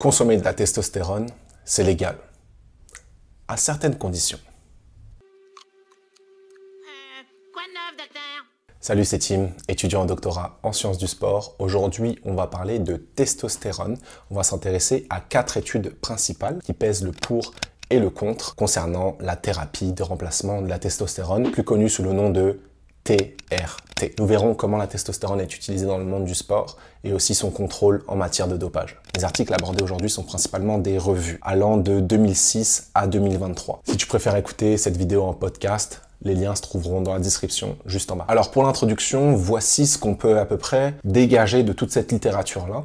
Consommer de la testostérone, c'est légal, à certaines conditions. Quoi de neuf, docteur? Salut, c'est Tim, étudiant en doctorat en sciences du sport. Aujourd'hui, on va parler de testostérone. On va s'intéresser à 4 études principales qui pèsent le pour et le contre concernant la thérapie de remplacement de la testostérone, plus connue sous le nom de TRT. Nous verrons comment la testostérone est utilisée dans le monde du sport et aussi son contrôle en matière de dopage. Les articles abordés aujourd'hui sont principalement des revues allant de 2006 à 2023. Si tu préfères écouter cette vidéo en podcast, les liens se trouveront dans la description juste en bas. Alors pour l'introduction, voici ce qu'on peut à peu près dégager de toute cette littérature-là.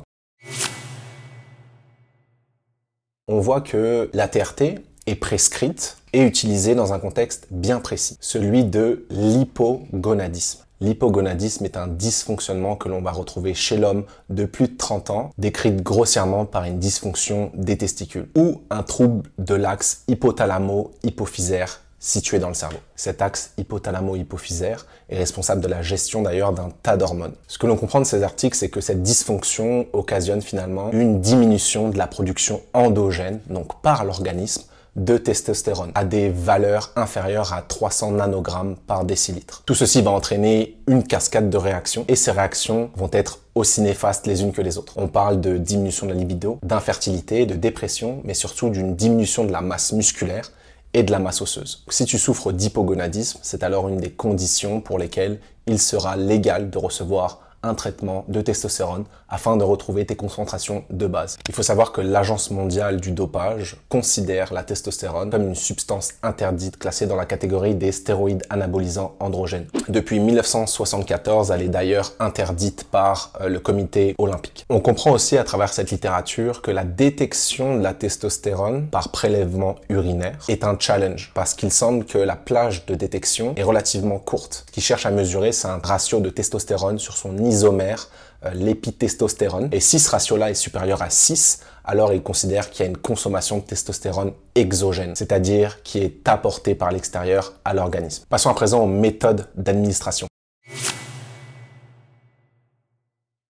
On voit que la TRT est prescrite et utilisée dans un contexte bien précis, celui de l'hypogonadisme. L'hypogonadisme est un dysfonctionnement que l'on va retrouver chez l'homme de plus de 30 ans, décrite grossièrement par une dysfonction des testicules, ou un trouble de l'axe hypothalamo-hypophysaire situé dans le cerveau. Cet axe hypothalamo-hypophysaire est responsable de la gestion d'ailleurs d'un tas d'hormones. Ce que l'on comprend de ces articles, c'est que cette dysfonction occasionne finalement une diminution de la production endogène, donc par l'organisme, de testostérone à des valeurs inférieures à 300 nanogrammes par décilitre. Tout ceci va entraîner une cascade de réactions et ces réactions vont être aussi néfastes les unes que les autres. On parle de diminution de la libido, d'infertilité, de dépression, mais surtout d'une diminution de la masse musculaire et de la masse osseuse. Si tu souffres d'hypogonadisme, c'est alors une des conditions pour lesquelles il sera légal de recevoir un traitement de testostérone afin de retrouver tes concentrations de base. Il faut savoir que l'Agence mondiale du dopage considère la testostérone comme une substance interdite classée dans la catégorie des stéroïdes anabolisants androgènes. Depuis 1974, elle est d'ailleurs interdite par le comité olympique. On comprend aussi à travers cette littérature que la détection de la testostérone par prélèvement urinaire est un challenge parce qu'il semble que la plage de détection est relativement courte. Ce qui cherche à mesurer, c'est un ratio de testostérone sur son isomère, l'épitestostérone. Et si ce ratio-là est supérieur à 6, alors il considère qu'il y a une consommation de testostérone exogène, c'est-à-dire qui est apportée par l'extérieur à l'organisme. Passons à présent aux méthodes d'administration.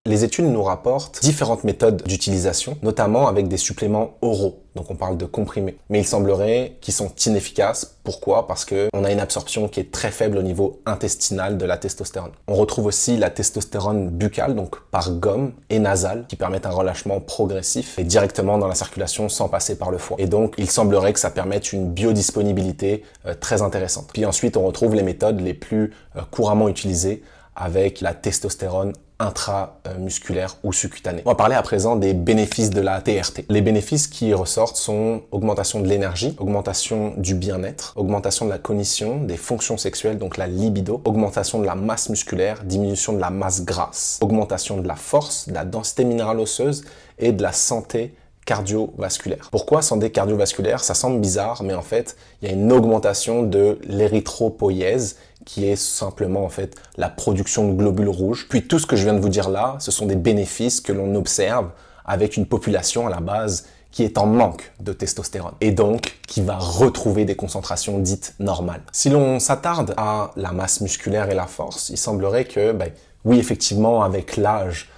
Les études nous rapportent différentes méthodes d'utilisation, notamment avec des suppléments oraux. Donc on parle de comprimés. Mais il semblerait qu'ils sont inefficaces. Pourquoi? Parce qu'on a une absorption qui est très faible au niveau intestinal de la testostérone. On retrouve aussi la testostérone buccale, donc par gomme, et nasale, qui permettent un relâchement progressif et directement dans la circulation sans passer par le foie. Et donc il semblerait que ça permette une biodisponibilité très intéressante. Puis ensuite on retrouve les méthodes les plus couramment utilisées avec la testostérone intramusculaire ou subcutanée. On va parler à présent des bénéfices de la TRT. Les bénéfices qui ressortent sont augmentation de l'énergie, augmentation du bien-être, augmentation de la cognition, des fonctions sexuelles, donc la libido, augmentation de la masse musculaire, diminution de la masse grasse, augmentation de la force, de la densité minérale osseuse et de la santé cardiovasculaire. Pourquoi santé cardiovasculaire? Ça semble bizarre, mais en fait, il y a une augmentation de l'érythropoïèse qui est simplement en fait la production de globules rouges. Puis tout ce que je viens de vous dire là, ce sont des bénéfices que l'on observe avec une population à la base qui est en manque de testostérone et donc qui va retrouver des concentrations dites normales. Si l'on s'attarde à la masse musculaire et la force, il semblerait que, oui, effectivement, avec l'âge,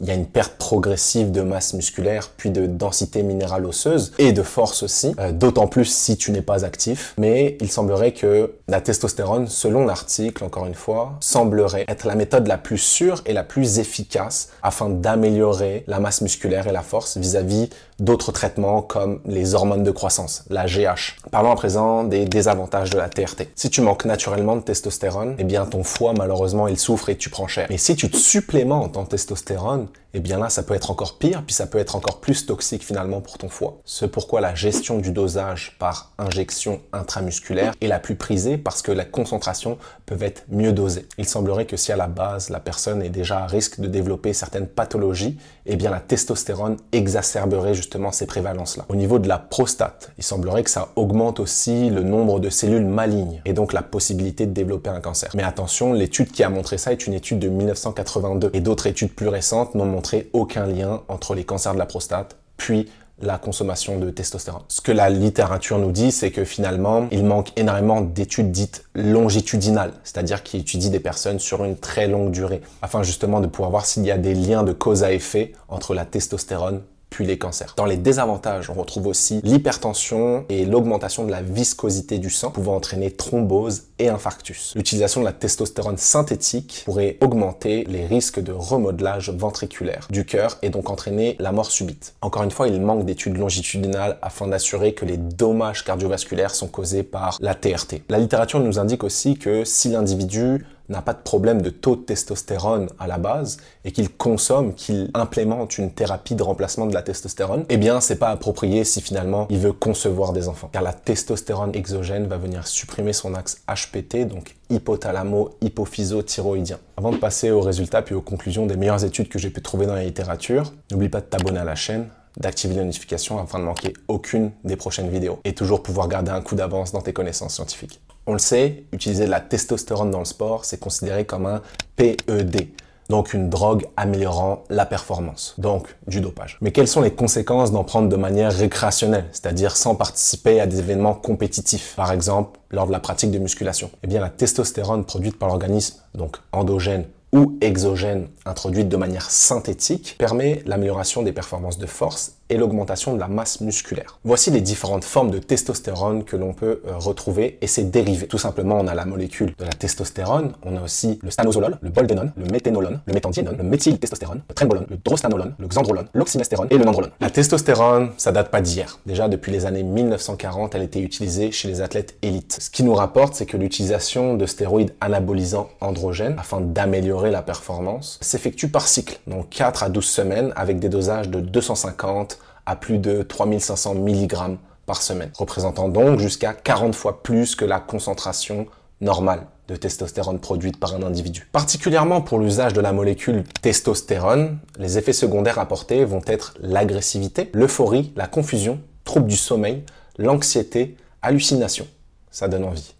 il y a une perte progressive de masse musculaire, puis de densité minérale osseuse et de force aussi, d'autant plus si tu n'es pas actif. Mais il semblerait que la testostérone, selon l'article, encore une fois, semblerait être la méthode la plus sûre et la plus efficace afin d'améliorer la masse musculaire et la force vis-à-vis d'autres traitements comme les hormones de croissance, la GH. Parlons à présent des désavantages de la TRT. Si tu manques naturellement de testostérone, eh bien ton foie, malheureusement, il souffre et tu prends cher. Mais si tu te supplémentes en testostérone, eh bien là, ça peut être encore pire, puis ça peut être encore plus toxique finalement pour ton foie. C'est pourquoi la gestion du dosage par injection intramusculaire est la plus prisée parce que la concentration peut être mieux dosée. Il semblerait que si à la base, la personne est déjà à risque de développer certaines pathologies, eh bien la testostérone exacerberait justement ces prévalences-là. Au niveau de la prostate, il semblerait que ça augmente aussi le nombre de cellules malignes et donc la possibilité de développer un cancer. Mais attention, l'étude qui a montré ça est une étude de 1982 et d'autres études plus récentes n'ont montré aucun lien entre les cancers de la prostate puis la consommation de testostérone. Ce que la littérature nous dit, c'est que finalement, il manque énormément d'études dites longitudinales, c'est-à-dire qui étudient des personnes sur une très longue durée, afin justement de pouvoir voir s'il y a des liens de cause à effet entre la testostérone puis les cancers. Dans les désavantages, on retrouve aussi l'hypertension et l'augmentation de la viscosité du sang, pouvant entraîner thrombose et infarctus. L'utilisation de la testostérone synthétique pourrait augmenter les risques de remodelage ventriculaire du cœur et donc entraîner la mort subite. Encore une fois, il manque d'études longitudinales afin d'assurer que les dommages cardiovasculaires sont causés par la TRT. La littérature nous indique aussi que si l'individu n'a pas de problème de taux de testostérone à la base et qu'il consomme, qu'il implémente une thérapie de remplacement de la testostérone, eh bien c'est pas approprié si finalement il veut concevoir des enfants. Car la testostérone exogène va venir supprimer son axe HPT, donc hypothalamo-hypophyso-thyroïdien. Avant de passer aux résultats puis aux conclusions des meilleures études que j'ai pu trouver dans la littérature, n'oublie pas de t'abonner à la chaîne, d'activer les notifications afin de manquer aucune des prochaines vidéos et toujours pouvoir garder un coup d'avance dans tes connaissances scientifiques. On le sait, utiliser de la testostérone dans le sport, c'est considéré comme un PED, donc une drogue améliorant la performance, donc du dopage. Mais quelles sont les conséquences d'en prendre de manière récréationnelle, c'est-à-dire sans participer à des événements compétitifs, par exemple lors de la pratique de musculation? Eh bien la testostérone produite par l'organisme, donc endogène ou exogène, introduite de manière synthétique, permet l'amélioration des performances de force et l'augmentation de la masse musculaire. Voici les différentes formes de testostérone que l'on peut retrouver et ses dérivés. Tout simplement, on a la molécule de la testostérone, on a aussi le stanozolol, le boldenone, le méthénolone, le méthandiénone, le méthyltestostérone, le trenbolone, le drostanolone, le xandrolone, l'oxymestérone et le nandrolone. La testostérone, ça date pas d'hier. Déjà, depuis les années 1940, elle était utilisée chez les athlètes élites. Ce qui nous rapporte, c'est que l'utilisation de stéroïdes anabolisants androgènes, afin d'améliorer la performance, s'effectue par cycle, donc 4 à 12 semaines, avec des dosages de 250 à plus de 3500 mg par semaine, représentant donc jusqu'à 40 fois plus que la concentration normale de testostérone produite par un individu. Particulièrement pour l'usage de la molécule testostérone, les effets secondaires apportés vont être l'agressivité, l'euphorie, la confusion, troubles du sommeil, l'anxiété, hallucinations. Ça donne envie.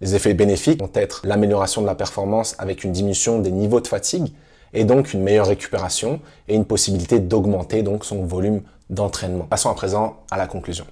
Les effets bénéfiques vont être l'amélioration de la performance avec une diminution des niveaux de fatigue et donc une meilleure récupération et une possibilité d'augmenter donc son volume d'entraînement. Passons à présent à la conclusion.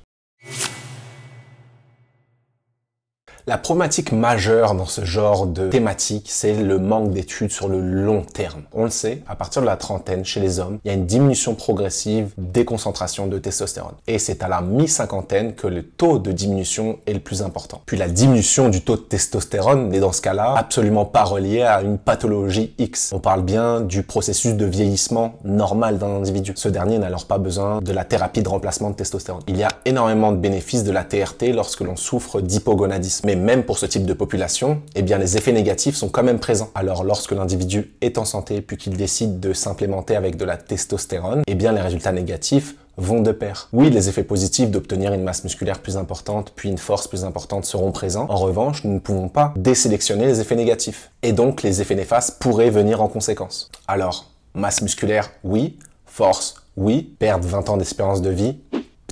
La problématique majeure dans ce genre de thématique, c'est le manque d'études sur le long terme. On le sait, à partir de la trentaine, chez les hommes, il y a une diminution progressive des concentrations de testostérone. Et c'est à la mi-cinquantaine que le taux de diminution est le plus important. Puis la diminution du taux de testostérone n'est dans ce cas-là absolument pas reliée à une pathologie X. On parle bien du processus de vieillissement normal d'un individu. Ce dernier n'a alors pas besoin de la thérapie de remplacement de testostérone. Il y a énormément de bénéfices de la TRT lorsque l'on souffre d'hypogonadisme. Mais même pour ce type de population, eh bien les effets négatifs sont quand même présents. Alors lorsque l'individu est en santé puis qu'il décide de s'implémenter avec de la testostérone, eh bien les résultats négatifs vont de pair. Oui, les effets positifs d'obtenir une masse musculaire plus importante puis une force plus importante seront présents. En revanche, nous ne pouvons pas désélectionner les effets négatifs. Et donc les effets néfastes pourraient venir en conséquence. Alors, masse musculaire, oui. Force, oui. Perdre 20 ans d'espérance de vie,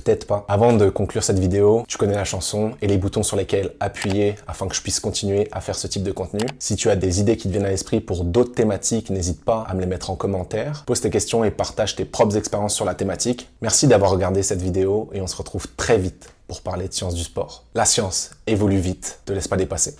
peut-être pas. Avant de conclure cette vidéo, tu connais la chanson et les boutons sur lesquels appuyer afin que je puisse continuer à faire ce type de contenu. Si tu as des idées qui te viennent à l'esprit pour d'autres thématiques, n'hésite pas à me les mettre en commentaire. Pose tes questions et partage tes propres expériences sur la thématique. Merci d'avoir regardé cette vidéo et on se retrouve très vite pour parler de sciences du sport. La science évolue vite, te laisse pas dépasser.